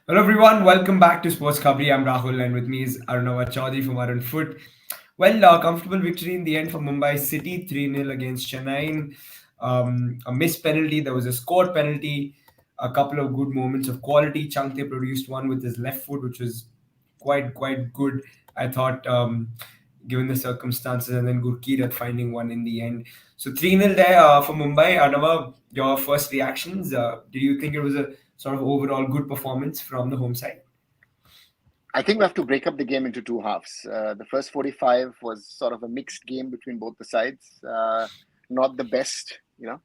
Hello everyone, welcome back to Sports Khabri. I'm Rahul and with me is Arunava Chaudhary from Arun Foot. Well, comfortable victory in the end for Mumbai City, 3-0 against Chennaiyin. A missed penalty, there was a scored penalty, a couple of good moments of quality. Changte produced one with his left foot, which was quite good, I thought, given the circumstances, and then Gurkeerat finding one in the end. So 3-0 there for Mumbai. Arunava, your first reactions? Did you think it was a sort of overall good performance from the home side? I think we have to break up the game into two halves. The first 45 was sort of a mixed game between both the sides. Not the best,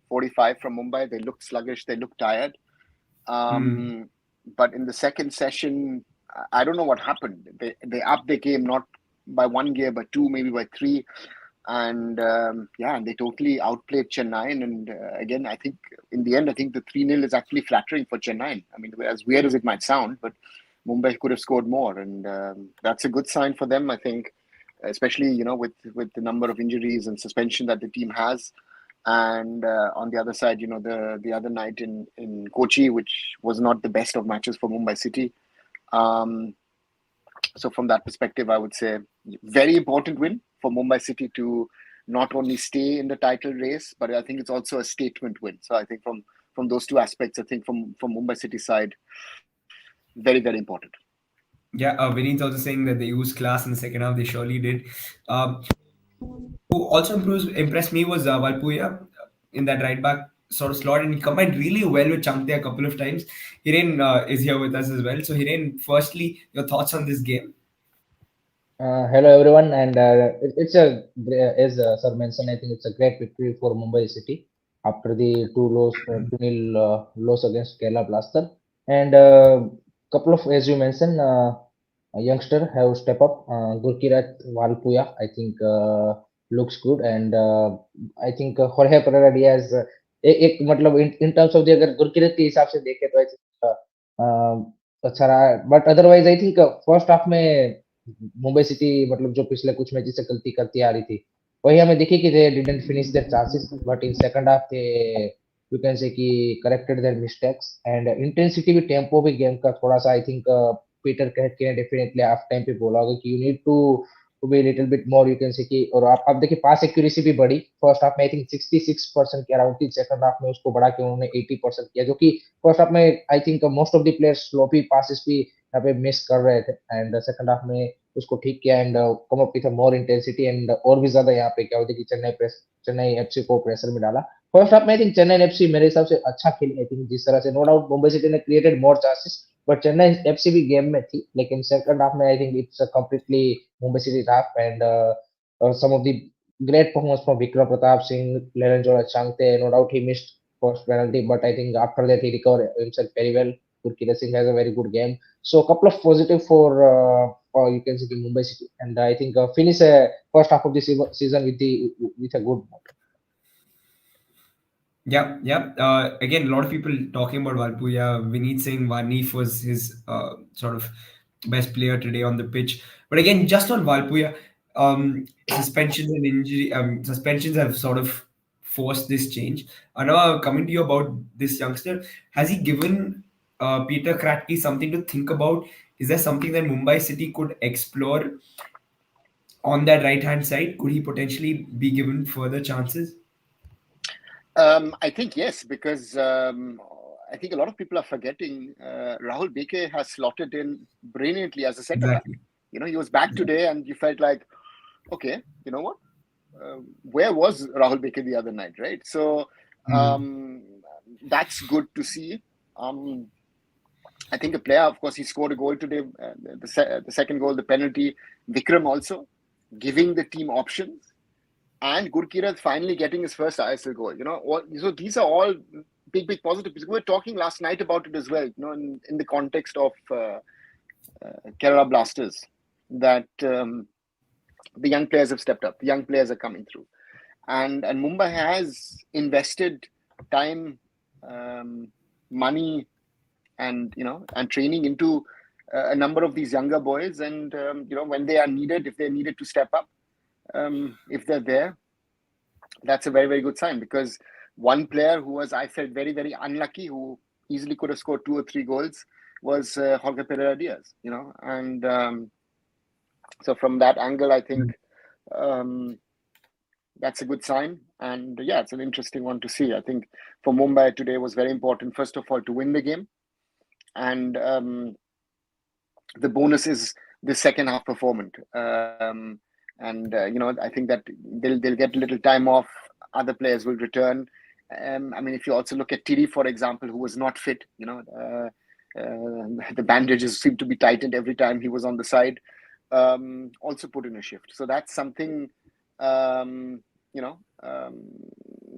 45 from Mumbai. They looked sluggish, they looked tired. Hmm. But in the second session, I don't know what happened. They upped the game not by one gear, but two, maybe by three. And and they totally outplayed Chennai. And again, I think in the end, I think the 3-0 is actually flattering for Chennai. I mean, as weird as it might sound, but Mumbai could have scored more. And that's a good sign for them, I think, especially, with the number of injuries and suspension that the team has. And on the other side, the other night in Kochi, which was not the best of matches for Mumbai City. Um, so from that perspective, I would say very important win for Mumbai City to not only stay in the title race, but I think it's also a statement win. So I think from those two aspects, I think from Mumbai City side, very very important. Yeah, Vinny's also saying that they used class in the second half. They surely did. Who also impressed me was Valpuya in that right back sort of slot, and he combined really well with Changte a couple of times. Hiren is here with us as well. So, Hiren, firstly, your thoughts on this game? Hello everyone, and it's as Sir mentioned, I think it's a great victory for Mumbai City after the two nil loss against Kerala Blaster, and couple of, as you mentioned, a youngster have step up. Gurkirat Valpuya, I think looks good, and I think Jorge Pereira Diaz एक मतलब in terms of the अगर गुरकीरत के हिसाब से देखे तो I think अच्छा रहा, but otherwise I think first half में मुंबई सिटी मतलब जो पिछले कुछ मैचेस से गलती करती आ रही थी वही हमें दिखी कि they didn't finish their chances, but in second half they you can say कि corrected their mistakes and intensity भी टेम्पो भी गेम का थोड़ा सा आई थिंक पीटर कहत के डेफिनेटली हाफ टाइम पे बोला होगा कि you need to be little bit more, you can say कि और आप देखिए पास एक्यूरेसी भी बढ़ी फर्स्ट हाफ में आई थिंक 66% के अराउंड थी, सेकंड हाफ में उसको बढ़ा के उन्होंने 80% किया, जो कि फर्स्ट हाफ में I think most of the players sloppy passes भी यहाँ पे मिस कर रहे थे, एंड सेकंड हाफ में उसको ठीक किया and come up with more intensity and और भी ज्यादा यहाँ पे क्या होता है कि चेन्नई एफसी को प्रेशर में डाला। फर्स्ट हाफ में आई थिंक चेन्नई एफसी मेरे हिसाब से अच्छा खेली, आई थिंक जिस तरह से नो डाउट मुंबई सिटी ने created more chances, but Chennai FC भी गेम में थी, लेकिन सेकंड हाफ में I think it's completely Mumbai City half and some of the great performance from Vikram Pratap Singh, Lerenjola Changte. No doubt he missed first penalty, but I think after that he recovered himself very well. Gurkeerat Singh has a very good game. So a couple of positive for you can see the Mumbai City, and I think finish first half of the season with a good note. Yeah, yeah. Again, a lot of people talking about Valpuya. Vineet saying Vanif was his sort of best player today on the pitch. But again, just on Valpuya, suspensions and injury, suspensions have sort of forced this change. Now, coming to you about this youngster, has he given Peter Kratky something to think about? Is there something that Mumbai City could explore on that right hand side? Could he potentially be given further chances? I think yes, because I think a lot of people are forgetting Rahul Beke has slotted in brilliantly as a centre back. Exactly. He was back today, and you felt like, okay, you know what? Where was Rahul Beke the other night, right? So Hmm. um, that's good to see. Um, I think a player, of course, he scored a goal today. The second goal, the penalty. Vikram also giving the team options, and Gurkirat finally getting his first ISL goal. So these are all big positives. We were talking last night about it as well. In the context of Kerala Blasters, that the young players have stepped up. The young players are coming through, and Mumbai has invested time, money, and training into a number of these younger boys. And when they are needed, if they're needed to step up, if they're there, that's a very very good sign. Because one player who was, I felt, very very unlucky, who easily could have scored two or three goals, was Jorge Pereira Diaz, and so from that angle, I think that's a good sign. And yeah, it's an interesting one to see. I think for Mumbai today was very important, first of all, to win the game. And the bonus is the second half performance. And I think that they'll get a little time off. Other players will return. I mean, if you also look at Tiri, for example, who was not fit, the bandages seemed to be tightened every time he was on the side. Also put in a shift. So that's something,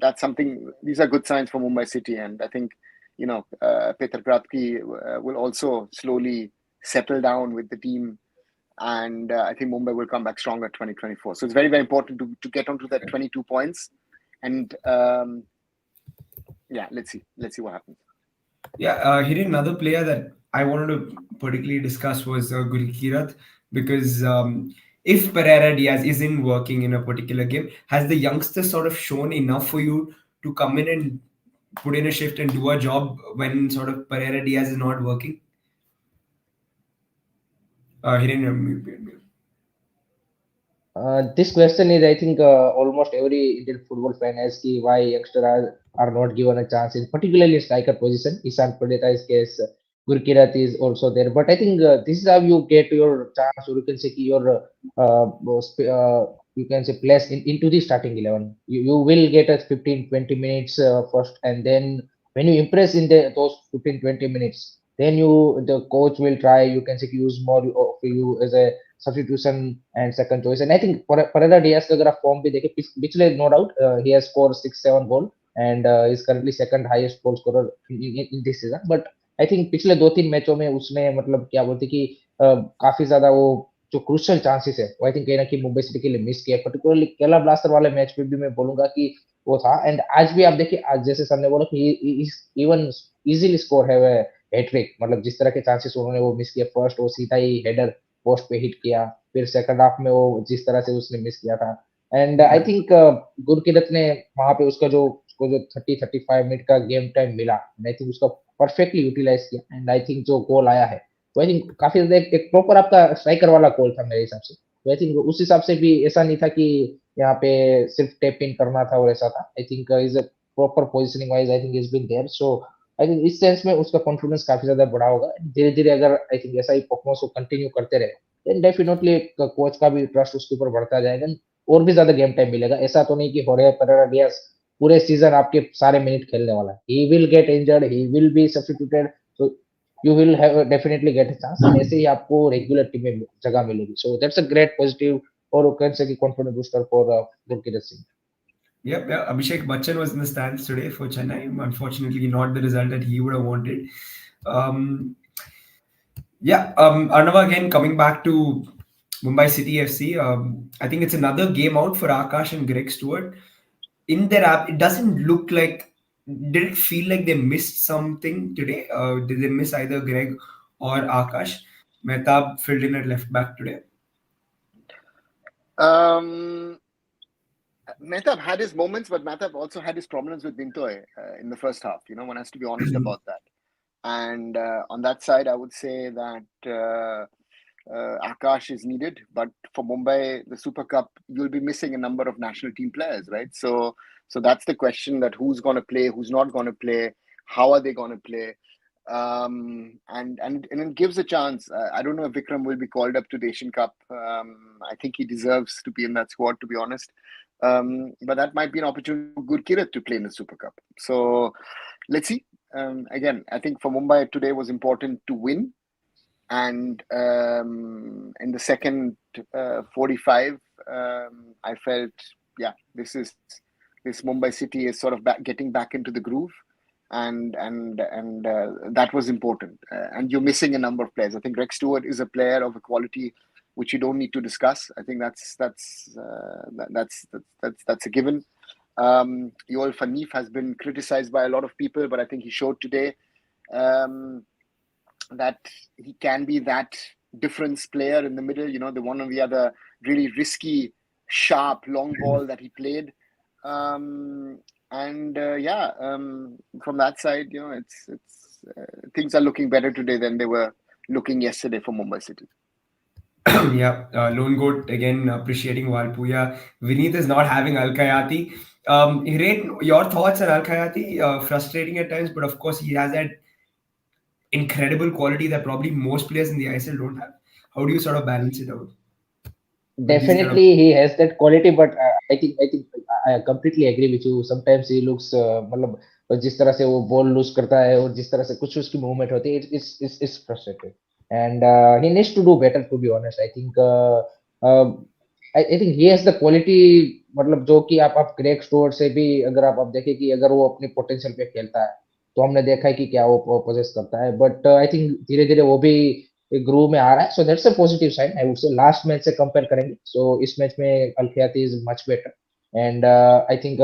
that's something. These are good signs for Mumbai City, and I think Peter Pratki will also slowly settle down with the team, and I think Mumbai will come back stronger 2024. So it's very, very important to get onto that 22 points, and let's see what happens. Yeah, here another player that I wanted to particularly discuss was Gulkirat, because if Pereira Diaz isn't working in a particular game, has the youngster sort of shown enough for you to come in and put in a shift and do a job when sort of Pereira Diaz is not working? Hiren, This question is, I think, almost every Indian football fan asks why youngsters are not given a chance, in particularly striker position. Ishan Pandita is case, Gurkirat is also there. But I think this is how you get your chance, or you can say your you can say place into the starting 11. You will get a 15-20 minutes first, and then when you impress in those 15-20 minutes, then the coach will try, you can say, use more of you as a substitution and second choice. And I think Pereira Diaz का अगर आप form भी देखें पिछले no doubt he has scored 6-7 goal and is currently second highest goal scorer in this season. But I think पिछले 2-3 मैचों में उसने मतलब क्या बोलते कि काफी ज्यादा वो जो क्रूशियल चांसेस है वो आई थिंक कहीं ना कहीं मुंबई सिटी के लिए मिस किया, पर्टिकुलरली केरला ब्लास्टर वाले मैच में भी मैं बोलूंगा कि वो था। एंड आज भी आप देखिए, आज जैसे सर ने बोला कि इवन इजीली स्कोर है हैट्रिक, मतलब जिस तरह के चांसेस उन्होंने वो मिस किया, फर्स्ट वो सीधा ही हेडर पोस्ट पे हिट किया, फिर सेकंड हाफ में वो जिस तरह से उसने मिस किया था। एंड आई थिंक गुरकीरत ने वहां पे उसको जो 30-35 मिनट का गेम टाइम मिला, आई थिंक उसका परफेक्टली यूटिलाइज किया। एंड आई थिंक जो गोल आया है तो आई थिंक काफी ज्यादा एक प्रॉपर आपका स्ट्राइकर वाला गोल था मेरे हिसाब से। तो आई थिंक उस हिसाब से भी ऐसा नहीं था कि यहाँ पे सिर्फ टेप इन करना था और ऐसा था। I think is a proper positioning wise I think is been there. So I think इस सेंस में उसका कॉन्फिडेंस काफी ज्यादा बढ़ा होगा। धीरे धीरे अगर आई थिंक ऐसा ही परफॉर्मेंस को कंटिन्यू करते रहे देन डेफिनेटली कोच का भी ट्रस्ट उसके ऊपर बढ़ता जाएगा और भी ज्यादा गेम टाइम मिलेगा। ऐसा तो नहीं कि होरे पेरेरा डियाज पूरे सीजन आपके सारे मिनट खेलने वाला है। He will get injured, he will be substituted, so you will have definitely get a chance and ऐसे ही आपको रेगुलर टीम में जगह मिलेगी। सो दैट्स अ ग्रेट पॉजिटिव और कैन से की confidence booster for Gurkirat Singh. Yep, yeah. Abhishek Bachchan was in the stands today for Chennai. Unfortunately, not the result that he would have wanted. Um, Arnava, again, coming back to Mumbai City FC, I think it's another game out for Akash and Greg Stewart. In their app, it doesn't look like. Did it feel like they missed something today? Did they miss either Greg or Akash? Mehtab filled in at left back today. Mehtab had his moments, but Mehtab also had his problems with Bintoy in the first half. One has to be honest about that. And on that side, I would say that Akash is needed. But for Mumbai, the Super Cup, you'll be missing a number of national team players, right? So that's the question, that who's going to play, who's not going to play, how are they going to play? And it gives a chance. I don't know if Vikram will be called up to the Asian Cup. I think he deserves to be in that squad, to be honest. But that might be an opportunity for Gurkirat to play in the Super Cup. So let's see. Again, I think for Mumbai today was important to win. And in the second 45, I felt, this Mumbai City is sort of getting back into the groove. And that was important. And you're missing a number of players. I think Greg Stewart is a player of a quality which you don't need to discuss. I think that's a given. Yoel Fanif has been criticized by a lot of people, but I think he showed today that he can be that difference player in the middle. The one or the other really risky, sharp, long ball that he played. From that side, things are looking better today than they were looking yesterday for Mumbai City. Yeah, Lone Goat again appreciating Valpuya. Vineet is not having Al Kayati. Hiren, your thoughts on Al Kayati? Frustrating at times, but of course he has that incredible quality that probably most players in the ISL don't have. How do you sort of balance it out with these kind of? Definitely he has that quality, but I think I completely agree with you. Sometimes he looks मतलब जिस तरह से वो ball loose करता है और जिस तरह से कुछ उसकी मूवमेंट होती है, it's frustrating and he needs to do better, to be honest. Uh, I think he has the quality, मतलब जो कि आप ग्रेग स्टुअर्ट से भी अगर आप देखें कि अगर वो अपनी पोटेंशियल पे खेलता है तो हमने देखा है कि क्या वो पोजेस करता है, बट आई थिंक धीरे धीरे वो भी ग्रुव में आ रहा है, so that's a positive sign I would say. Last match से कंपेयर करेंगे सो इस मैच में Alfiati is much better and I think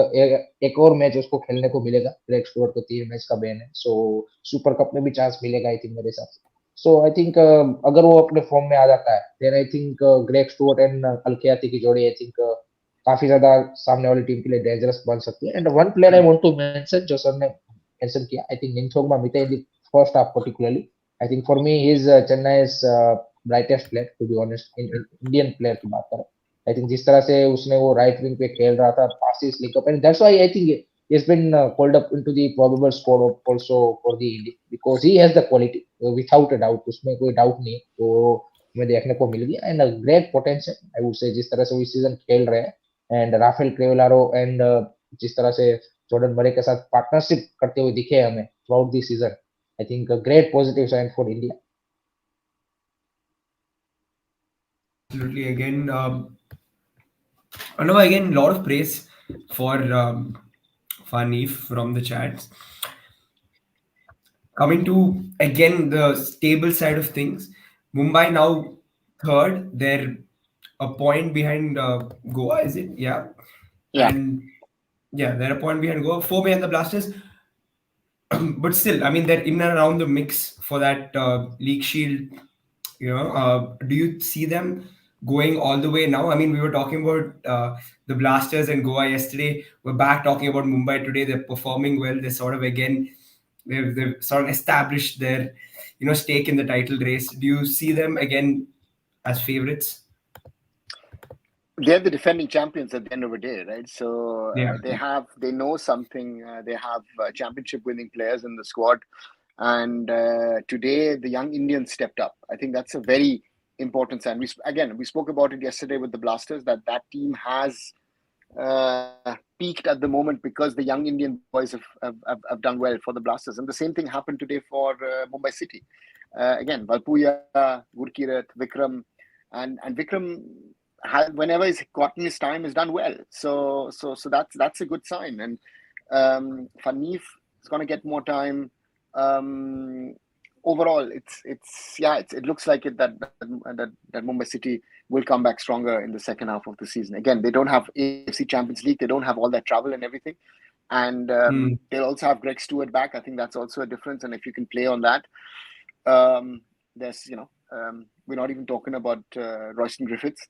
एक और मैच उसको खेलने को मिलेगा. ग्रेग स्टुअर्ट को 3 मैच का बैन है, सो सुपर कप में भी चांस मिलेगा आई थिंक मेरे हिसाब से. सो आई थिंक अगर वो अपने फॉर्म में आ जाता है then I think Greg Stewart and Alfiati की जोड़ी आई थिंक काफी ज्यादा सामने वाली टीम के लिए डेंजरस बन सकती है. And one player I want to mention जो सर ने मेंशन किया, I think Ninthoinganba Meetei in the first half particularly. I think for me, he's Chennai's brightest player, to be honest. In Indian player की बात करें, I think जिस तरह से उसने वो right wing पे खेल रहा था, passes link up, and that's why I think he's been called up into the probable squad also for the India because he has the quality without a doubt. उसमें कोई doubt नहीं है. तो हमें देखने को मिल गया and a great potential, I would say. जिस तरह से वो इस season खेल रहे हैं and राफेल क्रेवलारो and जिस तरह से जॉर्डन मरे के साथ पार्टनरशिप करते हुए दिखे हमें throughout the season. I think a great positive sign for India. Absolutely. Again, I know again a lot of praise for Fanif from the chats. Coming to again the stable side of things, Mumbai now third. They're a point behind Goa, is it? Yeah, Yeah. and yeah, they're a point behind Goa, four behind the Blasters. But still, I mean, they're in and around the mix for that league shield. Do you see them going all the way now? I mean, we were talking about the Blasters and Goa yesterday. We're back talking about Mumbai today. They're performing well. They're sort of again, they've sort of established their, stake in the title race. Do you see them again as favorites? They're the defending champions at the end of the day, right? So Yeah. they know something. They have championship winning players in the squad. And today, the young Indians stepped up. I think that's a very important sign. We spoke about it yesterday with the Blasters, that team has peaked at the moment because the young Indian boys have done well for the Blasters. And the same thing happened today for Mumbai City. Again, Valpuya, Gurkirat, Vikram, and Vikram, whenever he's gotten his time, has done well. So that's a good sign. And Fanif is going to get more time. Overall, it looks like that Mumbai City will come back stronger in the second half of the season. Again, they don't have AFC Champions League, they don't have all that travel and everything, and they'll also have Greg Stewart back. I think that's also a difference, and if you can play on that, there's we're not even talking about Royston Griffiths,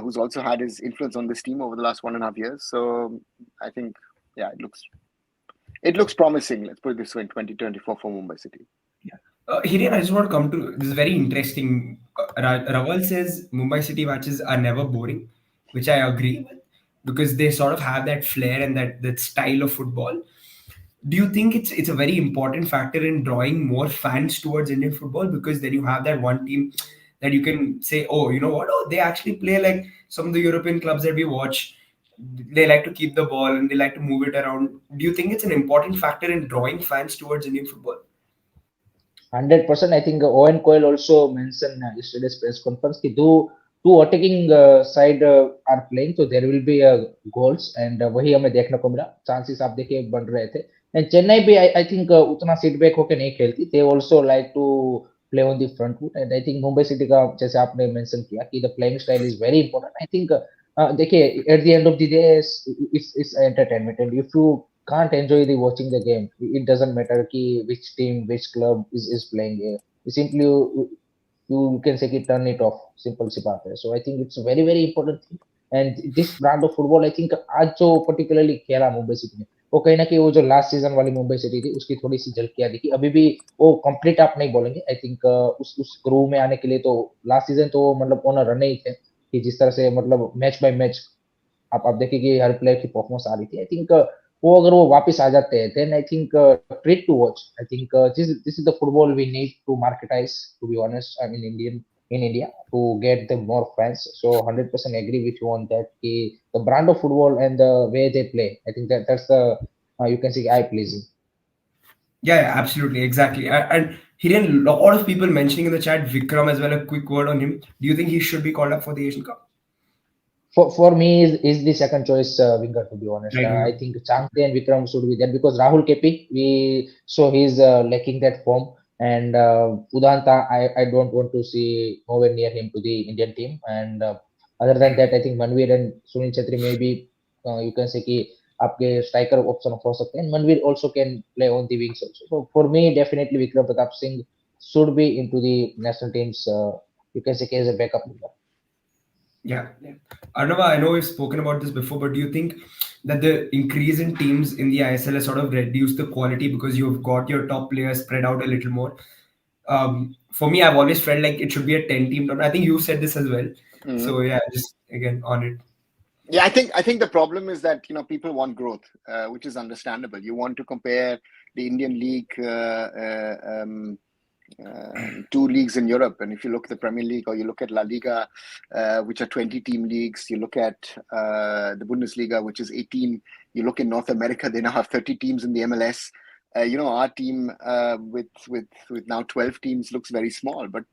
who's also had his influence on this team over the last 1.5 years. So I think it looks promising. Let's put it this way in 2024 for Mumbai City. Yeah. Hiren, I just want to come to this is very interesting. Raval says Mumbai City matches are never boring, which I agree with because they sort of have that flair and that style of football. Do you think it's a very important factor in drawing more fans towards Indian football because then you have that one team that you can say, oh, you know what? Oh, they actually play like some of the European clubs that we watch. They like to keep the ball and they like to move it around. Do you think it's an important factor in drawing fans towards Indian football? 100%. I think Owen Coyle also mentioned yesterday's press conference कि two attacking side are playing, so there will be goals and वही हमें देखने को मिला. Chances आप देखिए बन रहे थे. And Chennai भी I think उतना sit back होके नहीं खेलती. They also like to play on the front foot, and I think Mumbai City का जैसे आपने mention किया कि the playing style is very important. I think देखिए at the end of the day it's entertainment, and if you can't enjoy the watching the game, it doesn't matter ki which team, which club is playing. Simply you can say ki turn it off. Simple si baat hai. So I think it's a very very important thing. And this brand of football I think आज जो particularly खेला Mumbai city में, वो कहीं ना कहीं वो जो लास्ट सीजन वाली मुंबई सिटी थी उसकी थोड़ी सी झलकियां दिखी। अभी भी वो कंप्लीट आप नहीं बोलेंगे आई थिंक, उस ग्रूव में आने के लिए तो लास्ट सीजन तो मतलब ऑन रन ही थे कि जिस तरह से मतलब मैच बाय मैच आप देखिए कि हर प्लेयर की परफॉर्मेंस आ रही थी। आई थिंक वो अगर वो वापस आ जाते हैं then I think treat to watch. I think this is the football we need to marketise, to be honest, I mean Indian in India to get them more fans. So 100% agree with you on that. The brand of football and the way they play, I think that's the you can say eye pleasing. Yeah, absolutely, exactly. And Hiren, a lot of people mentioning in the chat Vikram as well. A quick word on him. Do you think he should be called up for the Asian Cup? For me is the second choice winger, to be honest. Right. I think Changte and Vikram should be there because Rahul KP, we so he's lacking that form, and Udanta I don't want to see nowhere near him to the Indian team. And other than that I think Manveer and Sunil Chhetri maybe you can say कि आपके striker option हो सकते हैं, and Manveer also can play on the wings also. So for me definitely Vikram Pratap Singh should be into the national teams, you can say as a backup player. Yeah. Arnava, I know we've spoken about this before, but do you think that the increase in teams in the ISL has sort of reduced the quality because you've got your top players spread out a little more? For me, I've always felt like it should be a 10-team tournament. I think you said this as well. Mhm. So yeah, just again on it. Yeah, I think the problem is that people want growth, which is understandable. You want to compare the Indian League, two leagues in Europe, and if you look at the Premier League or you look at La Liga, which are 20-team leagues, you look at the Bundesliga, which is 18. You look in North America, they now have 30 teams in the MLS. Our team with now 12 teams looks very small, but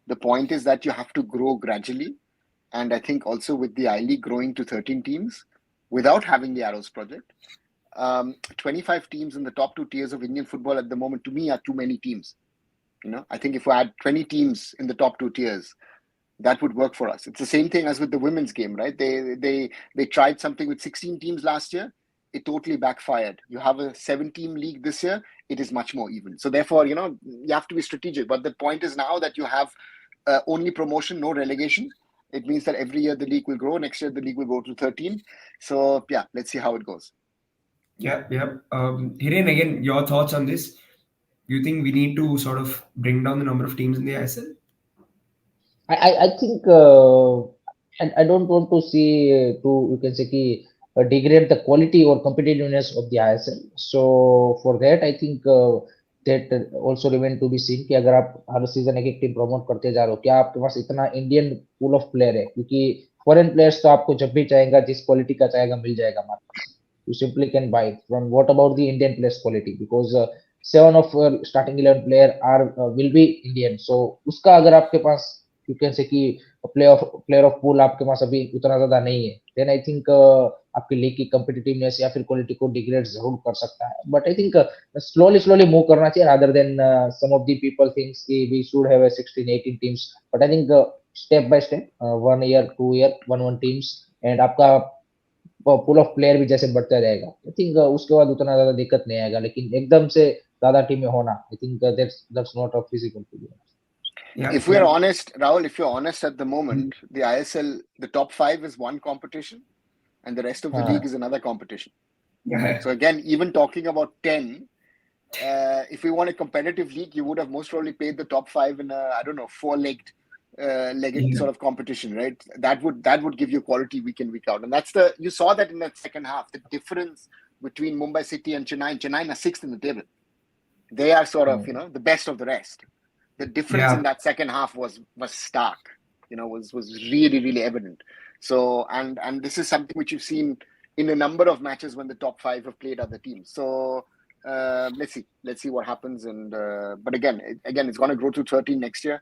the point is that you have to grow gradually. And I think also with the I-League growing to 13 teams without having the Arrows project, 25 teams in the top two tiers of Indian football at the moment, to me, are too many teams. I think if we had 20 teams in the top two tiers, that would work for us. It's the same thing as with the women's game, right? They tried something with 16 teams last year. It totally backfired. You have a 7-team league this year. It is much more even. So therefore, you have to be strategic. But the point is now that you have only promotion, no relegation. It means that every year the league will grow. Next year the league will go to 13. So yeah, let's see how it goes. Yeah. Hiren, again, your thoughts on this? Do you think we need to sort of bring down the number of teams in the ISL? I think I don't want to see to you can say कि degrade the quality or competitiveness of the ISL. So for that I think that also remain to be seen कि अगर आप हर season एक एक team promote करते जा रहे हो, क्या आपके पास इतना इंडियन पूल ऑफ प्लेयर है? क्योंकि फॉरेन प्लेयर्स तो आपको जब भी चाहेगा जिस क्वालिटी का चाहेगा मिल जाएगा मार्केट में, you simply can buy it. From what about the Indian players quality? Because 7 of starting 11 player are will be Indian. So उसका अगर आपके पास you can say कि player of pool आपके पास अभी उतना ज्यादा नहीं है, then I think आपकी लीग की competitiveness या फिर quality को degrade जरूर कर सकता है. But I think slowly move करना चाहिए rather than some of the people thinks कि we should have a 16-18 teams. But I think step by step, 1 year, 2 year, 1 teams, and आपका पूल ऑफ प्लेयर भी जैसे बढ़ता जाएगा आई थिंक उसके बाद उतना ज्यादा दिक्कत नहीं आएगा। लेकिन एकदम से ज्यादा टीमें होना I think that's not a physical to be. If we're honest, Rahul, if you're honest at the moment, the ISL, the top 5 is one competition and the rest of the league is another competition. Yeah. So again, even talking about 10, if we want a competitive league, you would have most probably played the top 5 in a, I don't know, 4-legged sort of competition, right? That would give you quality week in, week out. And you saw that in that second half, the difference between Mumbai City and Chennai. Chennai are 6th in the table. They are sort of, the best of the rest. The difference in that second half was stark, was really, really evident. So, and this is something which you've seen in a number of matches when the top 5 have played other teams. So, let's see what happens. And but again, it's going to grow to 13 next year.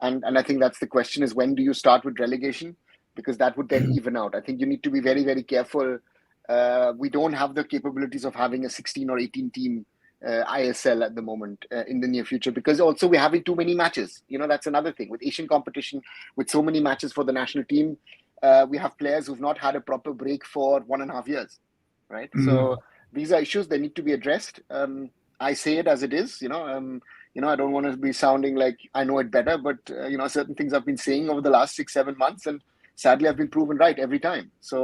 And I think that's the question is, when do you start with relegation? Because that would then even out. I think you need to be very, very careful. We don't have the capabilities of having a 16 or 18 team ISL at the moment in the near future, because also we're having too many matches. That's another thing with Asian competition, with so many matches for the national team. We have players who've not had a proper break for 1.5 years, right? So these are issues that need to be addressed. I say it as it is. I don't want to be sounding like I know it better, but certain things I've been saying over the last 6-7 months, and sadly I've been proven right every time. So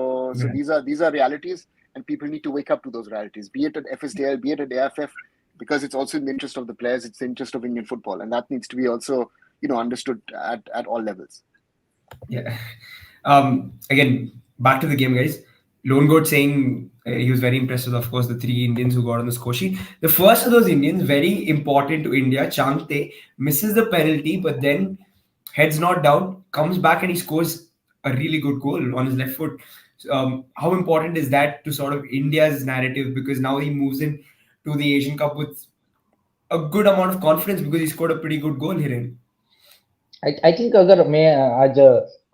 these are realities, and people need to wake up to those realities, be it at FSDL, be it at AFF, because it's also in the interest of the players, it's the interest of Indian football, and that needs to be also understood at all levels. Yeah. Again, back to the game, guys. Lone Goat saying he was very impressed with, of course, the three Indians who got on the score sheet. The first of those Indians, very important to India, Changte, misses the penalty, but then heads not down, comes back and he scores a really good goal on his left foot. How important is that to sort of India's narrative? Because now he moves in to the Asian Cup with a good amount of confidence because he scored a pretty good goal here. I think अगर मैं आज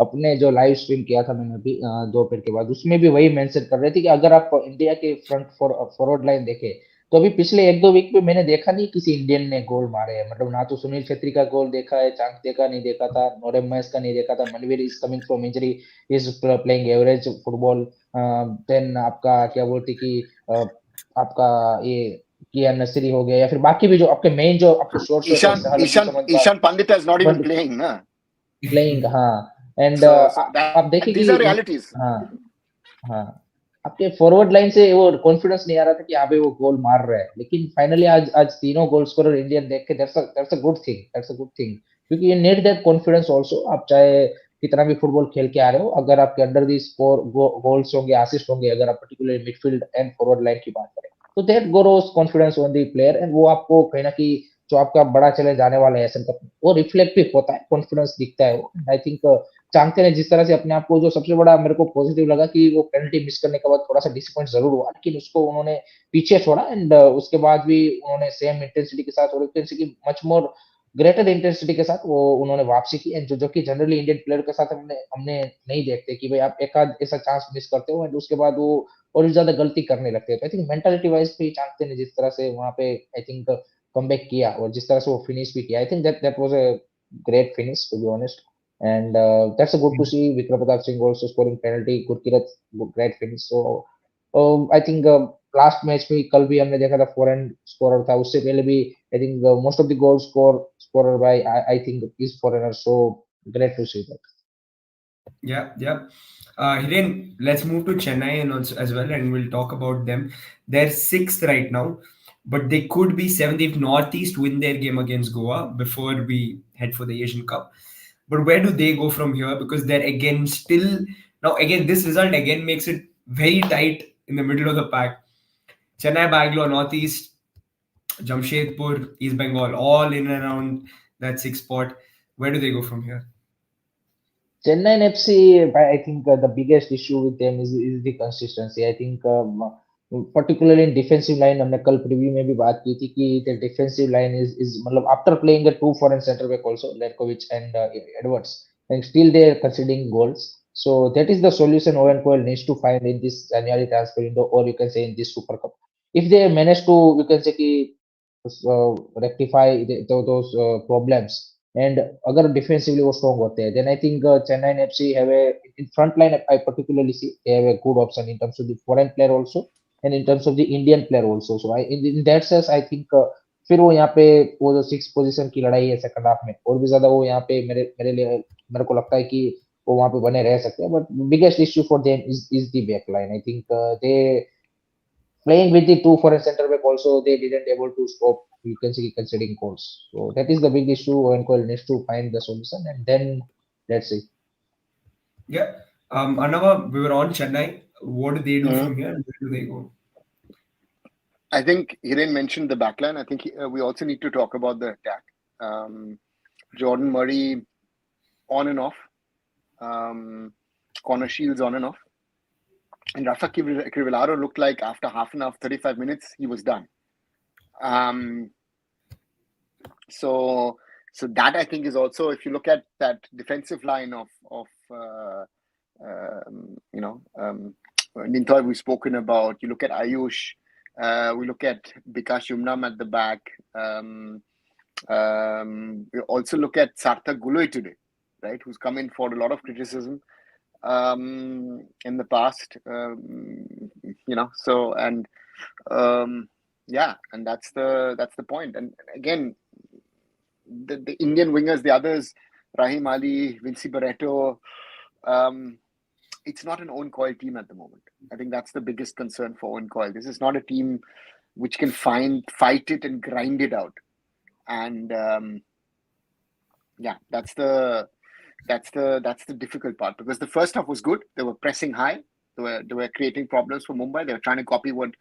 अपने जो live stream किया था मैंने अभी दोपहर के बाद, उसमें भी वही मेंशन कर रहे थे कि अगर आप इंडिया के फ्रंट फॉरवर्ड लाइन देखें तो अभी पिछले 1-2 वीक में मैंने देखा नहीं किसी इंडियन ने गोल मारे हैं। मतलब ना तो सुनील छेत्री का गोल देखा है, चांगते का नहीं देखा था, नोरेम महेश का नहीं देखा था, Manvir is coming from injury, is playing average football. Then आपका क्या बोलते कि आपका ये कियान नसीरी हो गया, या फिर बाकी भी जो आपके मेन जो आपके सोर्स है, Ishan Pandit is not even playing, na? Playing, हाँ। एंड आप देखें कि these are realities. हाँ हाँ, आपके फॉरवर्ड लाइन से वो कॉन्फिडेंस नहीं आ रहा था कि यहाँ पे वो गोल मार रहा है, लेकिन फाइनली आज आज तीनों गोल स्कोरर इंडियन देख के that's a good thing, that's a good thing, क्योंकि ये नीड दैट कॉन्फिडेंस आल्सो। आप चाहे कितना भी फुटबॉल खेल के आ रहे हो, अगर आपके अंडर दी स्कोर गोल्स होंगे, असिस्ट होंगे, अगर आप particularly midfield and forward line की बात करें, तो that grows confidence on the player, and वो आपको कहीं ना कहीं जो आपका बड़ा चैलेंज आने वाला है एशियन कप में, वो रिफ्लेक्ट भी होता है, कॉन्फिडेंस दिखता है। वो आई थिंक चांगते ने जिस तरह से अपने आप को, जो सबसे बड़ा मेरे को पॉजिटिव लगा कि वो पेनल्टी मिस करने के बाद थोड़ा सा डिसअपॉइंट जरूर हुआ, लेकिन उसको उन्होंने पीछे छोड़ा, एंड उसके बाद भी उन्होंने सेम इंटेंसिटी के साथ, और intensity much more greater intensity के साथ वो उन्होंने वापसी की, एंड जो कि जनरली इंडियन प्लेयर के साथ हमने हमने नहीं देखते कि भाई आप एक आध ऐसा चांस मिस करते हो एंड उसके बाद वो और भी ज्यादा गलती करने लगते हैं। तो आई थिंक मेंटालिटी वाइज भी चांगते ने जिस तरह से वहां पे आई थिंक कमबैक किया और जिस तरह से वो फिनिश भी किया, I think that was a great finish, to be honest. And that's a good to see. Vikram Pratap Singh also scoring penalty. Gurkirat, great finish. So I think last match में कल भी हमने देखा था foreign scorer था, उससे पहले भी I think most of the goal scorer by I think is foreigner, so great to see that. Yeah, yeah. Hiren, let's move to Chennai and also as well, and we'll talk about them. They're sixth right now, but they could be seventh if Northeast win their game against Goa before we head for the Asian Cup. But where do they go from here? Because they're again still now again this result again makes it very tight in the middle of the pack. Chennai, Bangalore, Northeast, Jamshedpur, East Bengal, all in and around that sixth spot. Where do they go from here? Chennai FC, I think the biggest issue with them is the consistency. I think particularly in defensive line, हमने कल preview में भी बात की थी कि the defensive line is मतलब after playing the two foreign center back also, Lerkovic and Edwards, and still they are conceding goals. So that is the solution Owen Coyle needs to find in this January transfer window, or you can say in this Super Cup. If they manage to, you can say कि rectify those problems, and अगर defensively वो strong होते हैं, then I think Chennai FC have a in front line, I particularly see they have a good option in terms of the foreign player also and in terms of the Indian player also. So I in that sense I think फिर वो यहाँ पे वो जो 6 position की लड़ाई है second half में, और भी ज्यादा वो यहाँ पे मेरे मेरे लिए मेरे को लगता है कि वो वहाँ पे बने रह सकते हैं। But biggest issue for them is the back line. I think they playing with the two foreign center back also, they didn't able to stop, you can see, conceding goals. So that is the big issue. Owen Coyle needs to find the solution, and then let's see. Yeah. Arnava, we were on Chennai. What do they do from here? Where do they go? I think Hiren mentioned the backline. I think we also need to talk about the attack. Jordan Murray on and off. Connor Shields on and off. And Rafa Crivellaro looked like after half an hour, 35 minutes, he was done. So that I think is also, if you look at that defensive line of Nintoy we've spoken about, you look at Ayush, we look at Bikash Yumnam at the back. We also look at Sarthak Guloi today, right, who's come in for a lot of criticism in the past, so, and and that's the point. And again, the Indian wingers, the others, Rahim Ali, Vinci Barreto, it's not an Owen Coyle team at the moment. I think that's the biggest concern for Owen Coyle. This is not a team which can fight it and grind it out. And that's the difficult part, because the first half was good. They were pressing high. They were creating problems for Mumbai. They were trying to copy what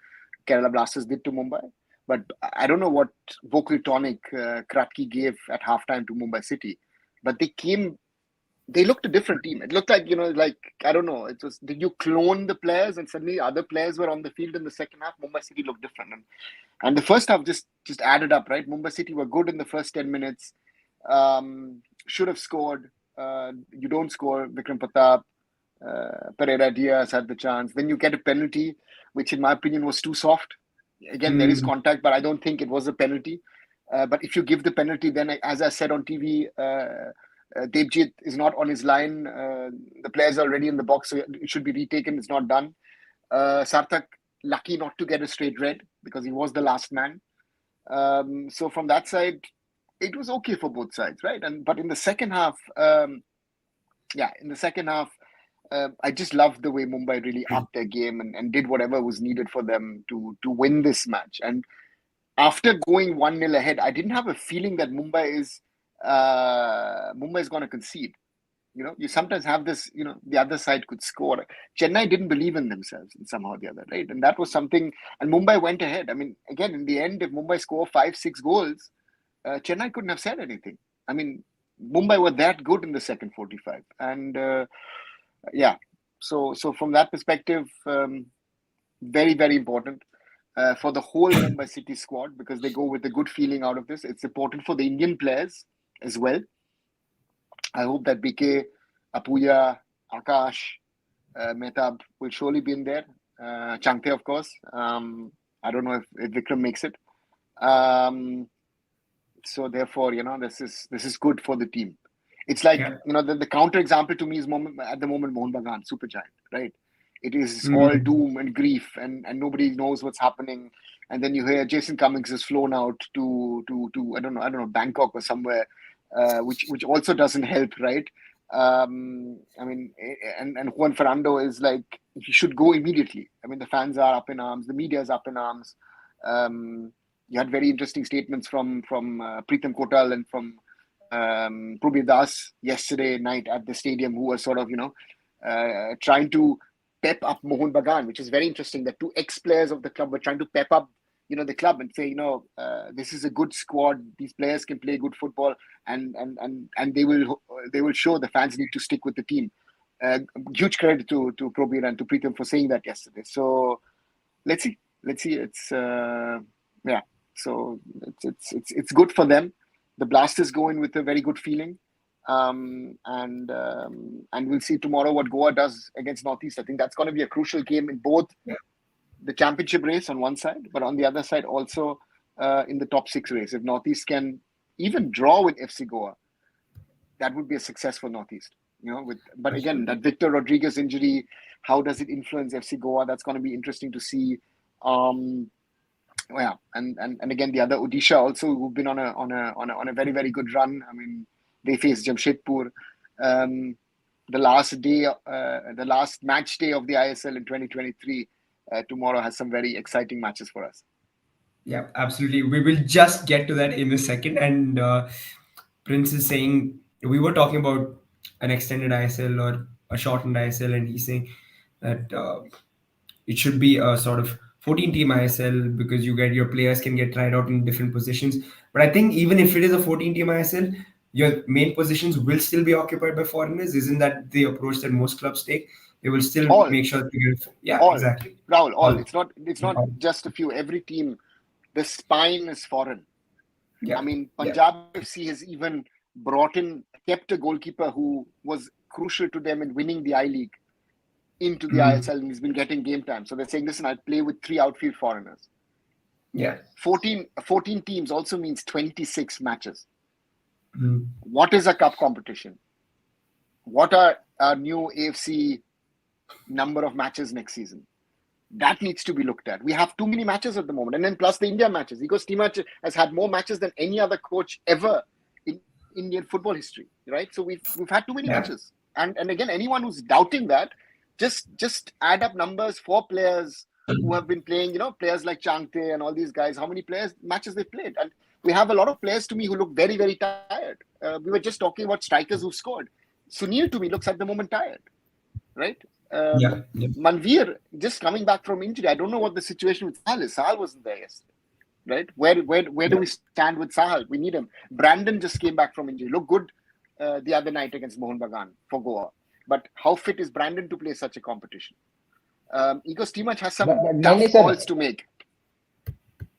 Kerala Blasters did to Mumbai. But I don't know what vocal tonic Kratky gave at halftime to Mumbai City. But they looked a different team. It looked like, I don't know. It was, did you clone the players and suddenly other players were on the field in the second half? Mumbai City looked different. And the first half just added up, right? Mumbai City were good in the first 10 minutes. Should have scored. You don't score. Vikram Pratap, Pereira Diaz had the chance. Then you get a penalty, which in my opinion was too soft. Again, there is contact, but I don't think it was a penalty. But if you give the penalty, then as I said on TV, Devjit is not on his line. The players are already in the box, so it should be retaken. It's not done. Sarthak, lucky not to get a straight red because he was the last man. So from that side, it was okay for both sides, right? But in the second half, I just loved the way Mumbai really upped their game and did whatever was needed for them to win this match. And after going 1-0 ahead, I didn't have a feeling that Mumbai is going to concede. You sometimes have this, the other side could score. Chennai didn't believe in themselves in somehow or the other, right? And that was something, and Mumbai went ahead. I mean, again, in the end, if Mumbai score 5-6 goals, Chennai couldn't have said anything. I mean, Mumbai were that good in the second 45. And so from that perspective, very, very important for the whole Mumbai City squad, because they go with a good feeling out of this. It's important for the Indian players as well. I hope that BK, Apuya, Akash, Mehtab will surely be in there. Changte, of course. I don't know if Vikram makes it. So therefore, this is good for the team. It's like, the counter example to me is at the moment Mohun Bagan, super giant, right? It is all doom and grief, and nobody knows what's happening. And then you hear Jason Cummings has flown out to I don't know, Bangkok or somewhere, which also doesn't help, right? I mean, and Juan Fernando is like, he should go immediately. I mean, the fans are up in arms, the media is up in arms. You had very interesting statements from Preetham Kotal and from Prabir Das yesterday night at the stadium, who were sort of, trying to pep up Mohun Bagan, which is very interesting. That two ex-players of the club were trying to pep up, the club and say, this is a good squad. These players can play good football, and they will show. The fans need to stick with the team. Huge credit to Prabir and to Preetham for saying that yesterday. So let's see. It's So it's good for them. The Blasters go in with a very good feeling. And we'll see tomorrow what Goa does against Northeast. I think that's going to be a crucial game in both the championship race on one side, but on the other side also in the top 6 race. If Northeast can even draw with FC Goa, that would be a success for Northeast. But again, that Victor Rodriguez injury, how does it influence FC Goa? That's going to be interesting to see. And again, the other Odisha also, who've been on a very, very good run. I mean, they face Jamshedpur. The last match day of the ISL in 2023 tomorrow has some very exciting matches for us. Yeah, absolutely. We will just get to that in a second. And Prince is saying, we were talking about an extended ISL or a shortened ISL, and he's saying that it should be a sort of 14-team ISL because your players can get tried out in different positions. But I think even if it is a 14-team ISL, your main positions will still be occupied by foreigners. Isn't that the approach that most clubs take? They will still make sure to get exactly. Rahul, all. It's not just a few. Every team, the spine is foreign. Yeah. I mean, Punjab FC has even kept a goalkeeper who was crucial to them in winning the I-League into the ISL, and he's been getting game time. So they're saying, listen, I play with 3 outfield foreigners. Yeah. 14 teams also means 26 matches. What is a cup competition? What are our new AFC number of matches next season? That needs to be looked at. We have too many matches at the moment. And then plus the India matches. Igor Stimac has had more matches than any other coach ever in Indian football history, right? So we've had too many matches. And again, anyone who's doubting that, just add up numbers for players who have been playing, players like Changte and all these guys, how many matches they've played. And we have a lot of players to me who look very, very tired. We were just talking about strikers who've scored. Sunil to me looks at the moment tired, right? Yeah. Manveer just coming back from injury. I don't know what the situation with Sahal is. Sahal wasn't there yesterday, right? Where do we stand with Sahal? We need him. Brandon just came back from injury. Looked good the other night against Mohun Bagan for Goa. But how fit is Brandon to play such a competition? Igor Stimac has some tough calls to make.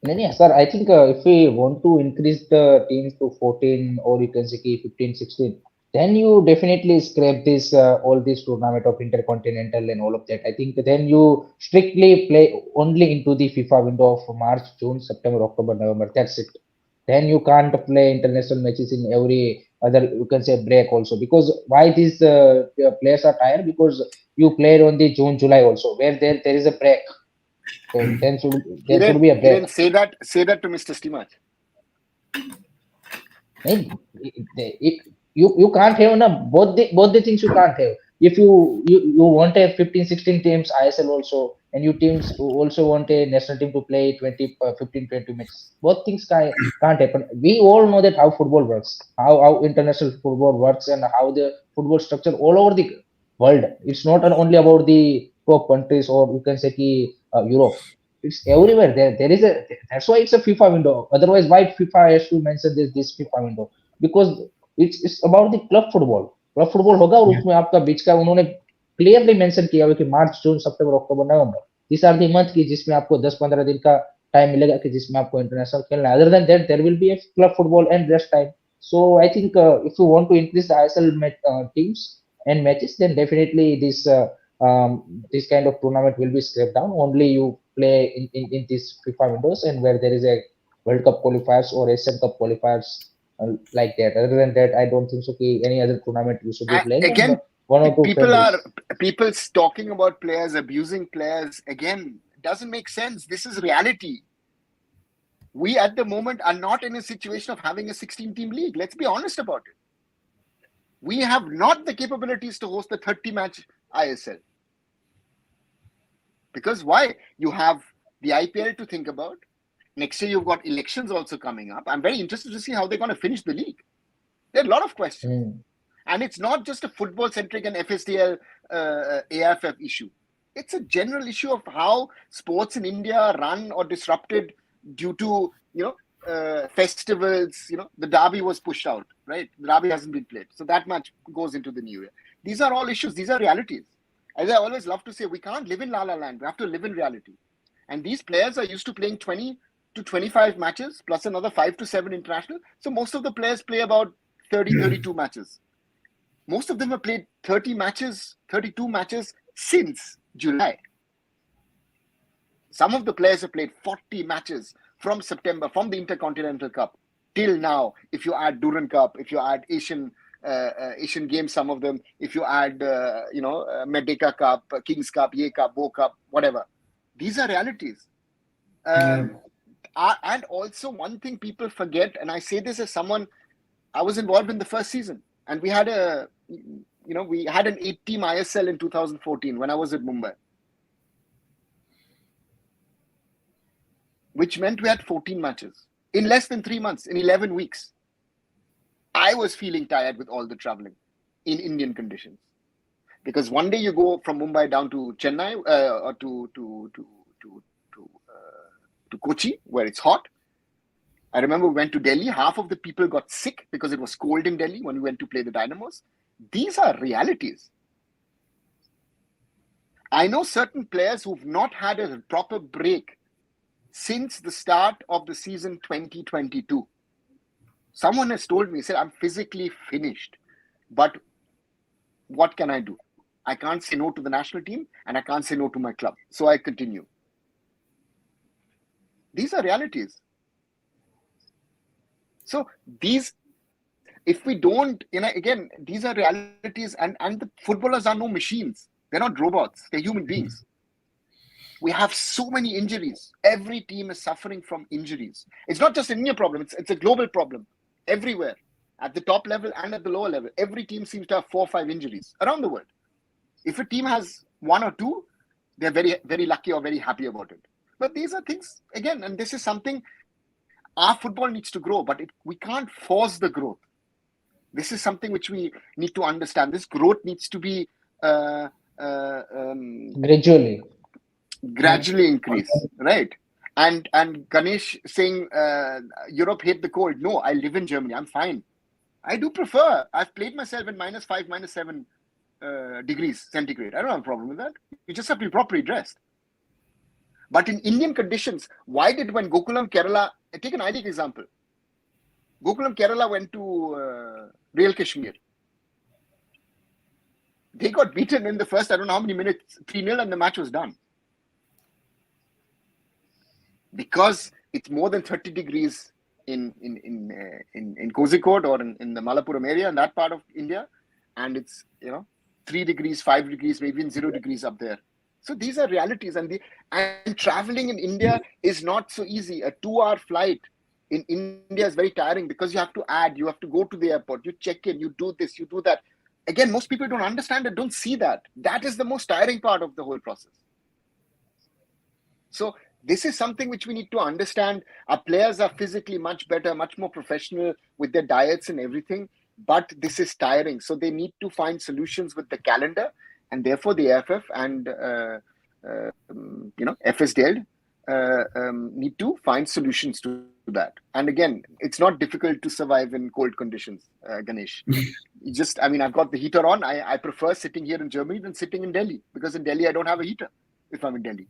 Sir, I think if we want to increase the teams to 14 or you can say 15, 16, then you definitely scrape this all this tournament of intercontinental and all of that. I think then you strictly play only into the FIFA window of March, June, September, October, November. That's it. Then you can't play international matches in every other, you can say, break also. Because why these players are tired? Because you played on the June, July also, where there is a break. So then there should be a He break. didn't say that to Mr. Stimac. You can't have both the things you can't have. If you want a 15, 16 teams ISL also, and you teams who also want a national team to play 20, 15, 20 matches. Both things can't happen. We all know that how football works, how international football works, and how the football structure all over the world. It's not only about the top countries or you can say Europe. It's everywhere. There is a. That's why it's a FIFA window. Otherwise, why FIFA has to mention this FIFA window? Because it's about the club football होगा और उसमें आपका बीच का उन्होंने clearly mention किया हुआ कि मार्च जून सितंबर अक्टूबर नवंबर this are the month की जिसमें आपको 10-15 दिन का टाइम मिलेगा कि जिसमें आपको इंटरनेशनल खेलना है other than that there will be a club football and rest time so I think if you want to increase the ISL teams and matches then definitely this kind of tournament will be scraped down only you play in these FIFA windows and where there is a World Cup qualifiers or Asian Cup qualifiers like that. Other than that, I don't think so. Any other tournament you should be playing. Again, one or two people talking about players, abusing players. Again, doesn't make sense. This is reality. We at the moment are not in a situation of having a 16-team league. Let's be honest about it. We have not the capabilities to host the 30-match ISL. Because why? You have the IPL to think about. Next year, you've got elections also coming up. I'm very interested to see how they're going to finish the league. There are a lot of questions. And it's not just a football-centric and FSDL, AFF issue. It's a general issue of how sports in India are run or disrupted due to, festivals. The derby was pushed out, right? The derby hasn't been played. So that match goes into the new year. These are all issues. These are realities. As I always love to say, we can't live in La La Land. We have to live in reality. And these players are used to playing 20 to 25 matches plus another 5 to 7 international. So most of the players play about 30, 32 matches. Most of them have played 30 matches, 32 matches since July. Some of the players have played 40 matches from September, from the Intercontinental Cup till now. If you add Duran Cup, if you add Asian Games, some of them, if you add, Merdeka Cup, Kings Cup, Ye Cup, Bo Cup, whatever. These are realities. And also one thing people forget, and I say this as someone, I was involved in the first season, and we had an 8-team ISL in 2014 when I was at Mumbai, which meant we had 14 matches in less than 3 months, in 11 weeks. I was feeling tired with all the traveling in Indian conditions, because one day you go from Mumbai down to Chennai or to Kochi, where it's hot. I remember we went to Delhi. Half of the people got sick because it was cold in Delhi when we went to play the Dynamos. These are realities. I know certain players who've not had a proper break since the start of the season 2022. Someone has told me, said, I'm physically finished, but what can I do? I can't say no to the national team and I can't say no to my club. So I continue. These are realities. So if we don't, again, these are realities, and the footballers are no machines. They're not robots. They're human beings. We have so many injuries. Every team is suffering from injuries. It's not just an India problem. It's a global problem everywhere. at the top level and at the lower level. Every team seems to have 4 or 5 injuries around the world. If a team has 1 or 2, they're very, very lucky or very happy about it. But these are things, again, and this is something our football needs to grow, but we can't force the growth. This is something which we need to understand. This growth needs to be gradually increase, right? And Ganesh saying Europe hate the cold. No, I live in Germany. I'm fine. I do prefer. I've played myself in -5, -7 degrees centigrade. I don't have a problem with that. You just have to be properly dressed. But in Indian conditions, why did when Gokulam Kerala, take an ideal example. Gokulam Kerala went to Real Kashmir. They got beaten in the first, I don't know how many minutes, 3-0, and the match was done. Because it's more than 30 degrees in Kozhikode or in the Malappuram area, in that part of India, and it's 3 degrees, 5 degrees, maybe even 0 degrees up there. So these are realities, and traveling in India is not so easy. A 2-hour flight in India is very tiring because you have to go to the airport, you check in, you do this, you do that. Again, most people don't understand it, don't see that. That is the most tiring part of the whole process. So this is something which we need to understand. Our players are physically much better, much more professional with their diets and everything, but this is tiring. So they need to find solutions with the calendar, and therefore the AFF and FSDL need to find solutions to that. And again, it's not difficult to survive in cold conditions, Ganesh. I've got the heater on. I prefer sitting here in Germany than sitting in Delhi, because in Delhi I don't have a heater if I'm in Delhi.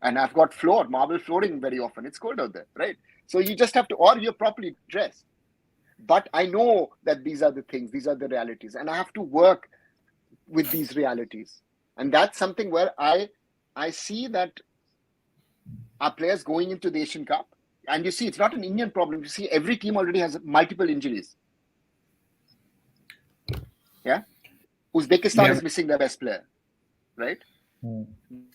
And I've got marble flooring very often. It's cold out there, right? So you just have to, or you're properly dressed. But I know that these are the things, these are the realities, and I have to work with these realities. And that's something where I see that our players going into the Asian Cup, and you see it's not an Indian problem. You see every team already has multiple injuries. Yeah? Uzbekistan is missing their best player, right?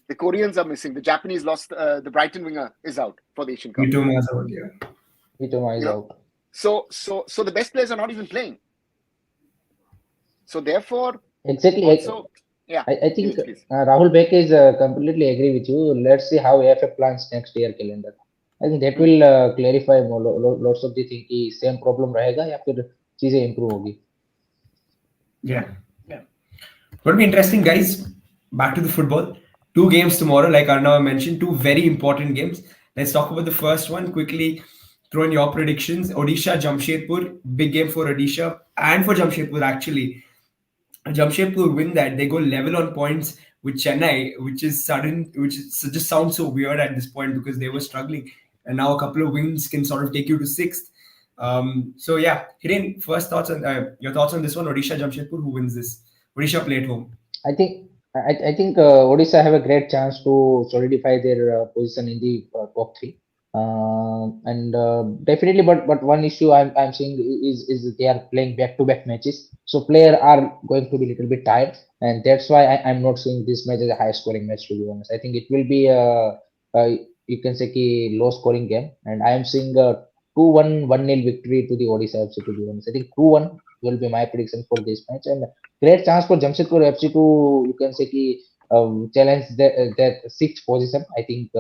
The Koreans are missing. The Japanese lost, the Brighton winger is out for the Asian Cup. Mitoma is out, yeah. Mitoma is out. So the best players are not even playing. So therefore, exactly. Also, yeah. I think Rahul Bek is completely agree with you. Let's see how AFF plans next year calendar. I think that will clarify more, lots of the thing कि same problem रहेगा या फिर चीजें improve होगी. Yeah. Going to be interesting, guys. Back to the football. 2 games tomorrow, like Arnav mentioned, 2 very important games. Let's talk about the first one quickly. Throw in your predictions. Odisha, Jamshedpur, big game for Odisha and for Jamshedpur actually. Jamshedpur win that, they go level on points with Chennai, which just sounds so weird at this point because they were struggling, and now a couple of wins can sort of take you to 6th. So yeah, Hiren, first thoughts on your thoughts on this one. Odisha, Jamshedpur, who wins this? Odisha play at home. I think Odisha have a great chance to solidify their position in the top 3. And definitely, but one issue I'm seeing is they are playing back-to-back matches, so players are going to be a little bit tired, and that's why I'm not seeing this match as a high-scoring match, to be honest. I think it will be you can say a low-scoring game, and I am seeing a 2-1, 1-0 victory to the Odisha FC, to be honest. I think 2-1 will be my prediction for this match, and great chance for Jamshedpur FC to, you can say, challenge that 6th position. I think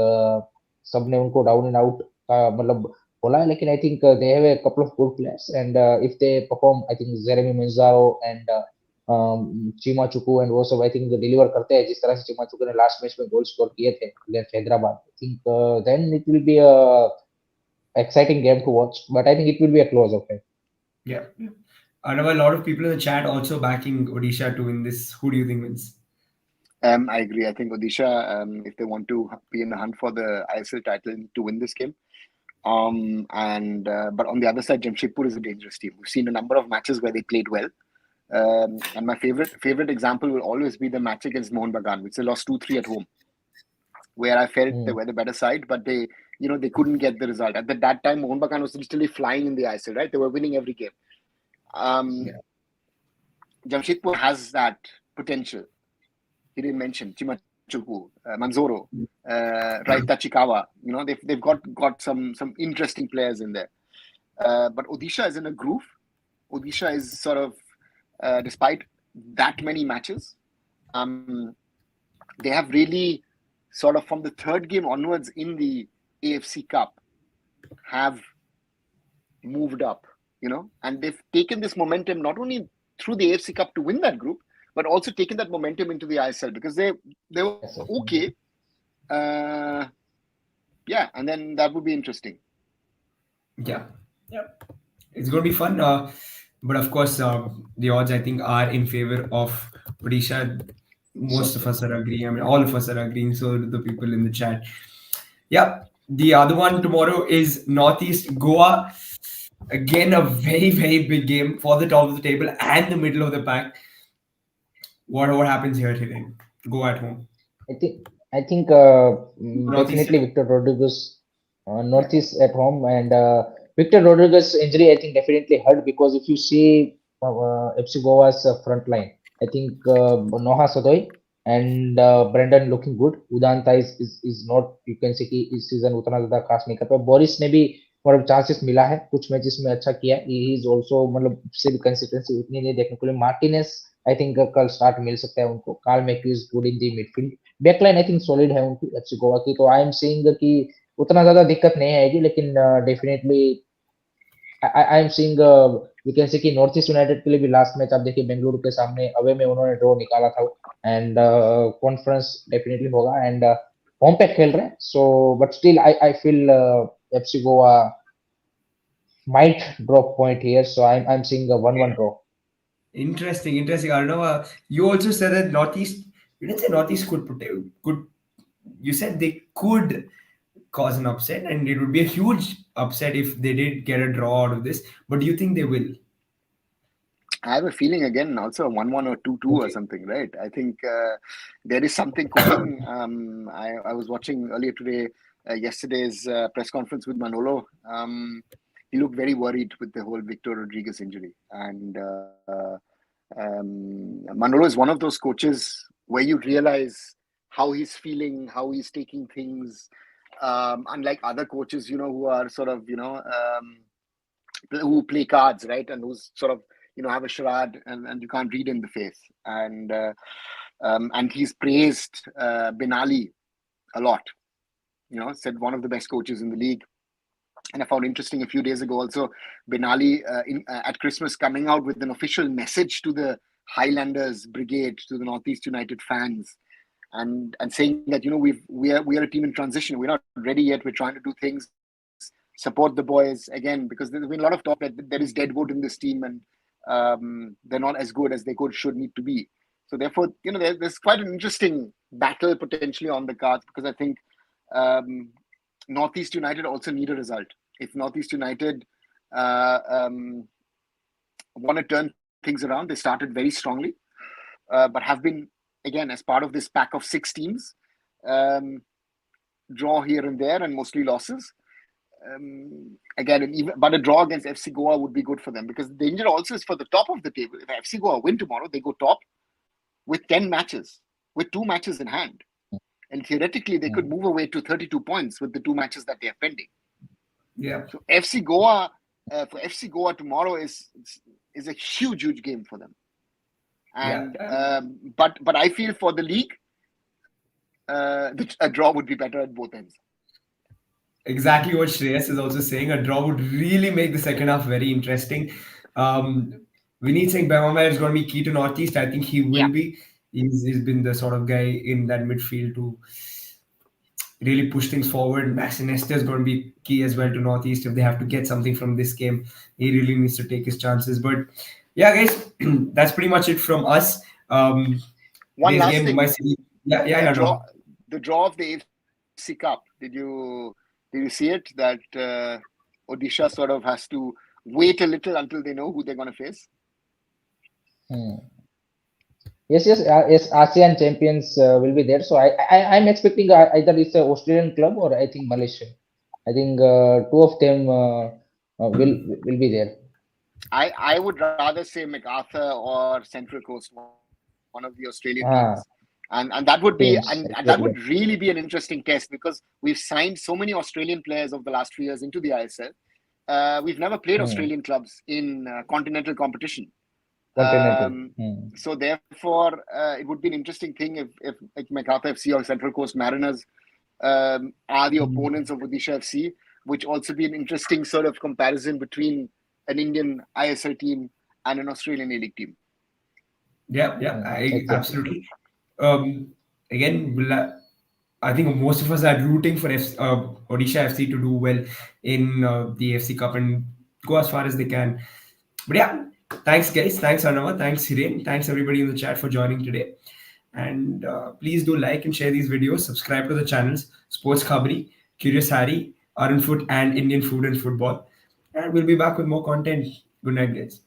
सबने उनको down and out का मतलब बोला है, लेकिन I think they have a couple of good players, and if they perform, I think Jeremy Manzaro and Chimachuku and वो सब I think deliver करते हैं, जिस तरह से चिमाचुकू ने लास्ट मैच में गोल स्कोर किए थे against Hyderabad. I think then it will be a exciting game to watch, but I think it will be a close affair. Yeah. I know a lot of people in the chat also backing Odisha to win this. Who do you think wins? I agree. I think Odisha, if they want to be in the hunt for the ISL title, need to win this game. But on the other side, Jamshedpur is a dangerous team. We've seen a number of matches where they played well. And my favorite example will always be the match against Mohun Bagan, which they lost 2-3 at home, where I felt they were the better side, but they couldn't get the result. At that time, Mohun Bagan was literally flying in the ISL, right? They were winning every game. Jamshedpur has that potential. He didn't mention Chimachuku, Manzoro, Raita Chikawa. They've got some interesting players in there. But Odisha is in a groove. Odisha is sort of, despite that many matches, they have really sort of from the third game onwards in the AFC Cup have moved up, and they've taken this momentum not only through the AFC Cup to win that group, but also taken that momentum into the ISL because they were Yes, yes. okay. Yeah, and then that would be interesting. Yeah, yeah, it's going to be fun. But of course, the odds I think are in favor of Odisha. Most of us are agreeing. I mean, all of us are agreeing. So do the people in the chat. Yeah, the other one tomorrow is Northeast Goa. Again, a very very big game for the top of the table and the middle of the pack. What happens here today? Goa at home. I think Northeast. definitely Victor Rodriguez Yeah, Northeast at home, and Victor Rodriguez injury I think definitely hurt, because if you see FC Goa's front line, I think Noha Sadoy and Brendan looking good. Udanta is not, you can say कि इस season उतना ज्यादा खास नहीं कर पाया. Boris ने भी थोड़ा चांसेस मिला है, कुछ मैचेस में अच्छा किया. ही इज आल्सो मतलब से भी कंसिस्टेंसी उतनी नहीं देखने को मिली. मार्टिनेस आई थिंक कल स्टार्ट मिल सकता है उनको. Carl McHugh is good in the midfield. Backline I think solid है उनकी एफसी गोवा की. तो आई एम सेइंग कि उतना ज्यादा दिक्कत नहीं आएगी, लेकिन definitely I am saying you can say कि नॉर्थ ईस्ट यूनाइटेड के लिए भी लास्ट मैच आप देखिए बेंगलुरु के सामने अवे में उन्होंने ड्रॉ निकाला था, एंड कॉन्फ्रेंस डेफिनेटली होगा, एंड होम पे खेल रहे हैं. So but still I feel FC Goa might drop point here, so I'm seeing a 1-1 draw. Interesting, interesting. Arnav, you also said that Northeast. You didn't say Northeast could. You said they could cause an upset, and it would be a huge upset if they did get a draw out of this. But do you think they will? I have a feeling again also 1-1 or 2-2 or Okay. something, right? I think there is something cooking. I was watching earlier today, yesterday's press conference with Manolo. He looked very worried with the whole Victor Rodriguez injury, and Manolo is one of those coaches where you realize how he's feeling, how he's taking things. Unlike other coaches, who are sort of, who play cards, right, and who's sort of, have a charade, and you can't read in the face. And he's praised Ben Ali a lot. Said one of the best coaches in the league. And I found interesting a few days ago also Ben Ali at Christmas coming out with an official message to the Highlanders Brigade, to the Northeast United fans, and saying that we are a team in transition. We're not ready yet. We're trying to do things. Support the boys again, because there's been a lot of talk that there is deadwood in this team, and they're not as good as they should need to be. So therefore, there's quite an interesting battle potentially on the cards, because I think Northeast United also need a result. If Northeast United want to turn things around, they started very strongly, but have been, again, as part of this pack of 6 teams, draw here and there and mostly losses. Again, but a draw against FC Goa would be good for them, because the danger also is for the top of the table. If FC Goa win tomorrow, they go top with 10 matches, with 2 matches in hand. And theoretically, they could move away to 32 points with the 2 matches that they are pending. Yeah. So FC Goa, for FC Goa tomorrow is a huge game for them. And but I feel for the league, a draw would be better at both ends. Exactly what Shreyas is also saying. A draw would really make the second half very interesting. Vineet Singh Bhemama is going to be key to Northeast. I think he will be. He's been the sort of guy in that midfield to really push things forward. Max Iniesta is going to be key as well to Northeast. If they have to get something from this game, he really needs to take his chances. But yeah, guys, that's pretty much it from us. One last game, thing. Mumbai City. Yeah, the draw of the AFC Cup. Did you see it? That Odisha sort of has to wait a little until they know who they're going to face. Yes, ASEAN champions will be there. So I'm expecting either it's an Australian club or I think Malaysian. I think 2 of them will be there. I would rather say MacArthur or Central Coast, one of the Australian teams. And that would be and that would really be an interesting test, because we've signed so many Australian players over the last few years into the ISL. we've never played Hmm. Australian clubs in continental competition. Continental. So therefore, it would be an interesting thing if Macarthur FC or Central Coast Mariners are the Hmm. opponents of Odisha FC, which also be an interesting sort of comparison between an Indian ISL team and an Australian A-League team. Yeah, yeah, Exactly. absolutely. Again, I think most of us are rooting for Odisha FC to do well in the FC Cup and go as far as they can. But yeah, thanks guys, thanks Arnava, thanks Hiren, thanks everybody in the chat for joining today. And please do like and share these videos. Subscribe to the channels Sports Khabri, Curious Harry, Arun Foot, and Indian Food and Football. And we'll be back with more content. Good night, guys.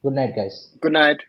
Good night, guys. Good night.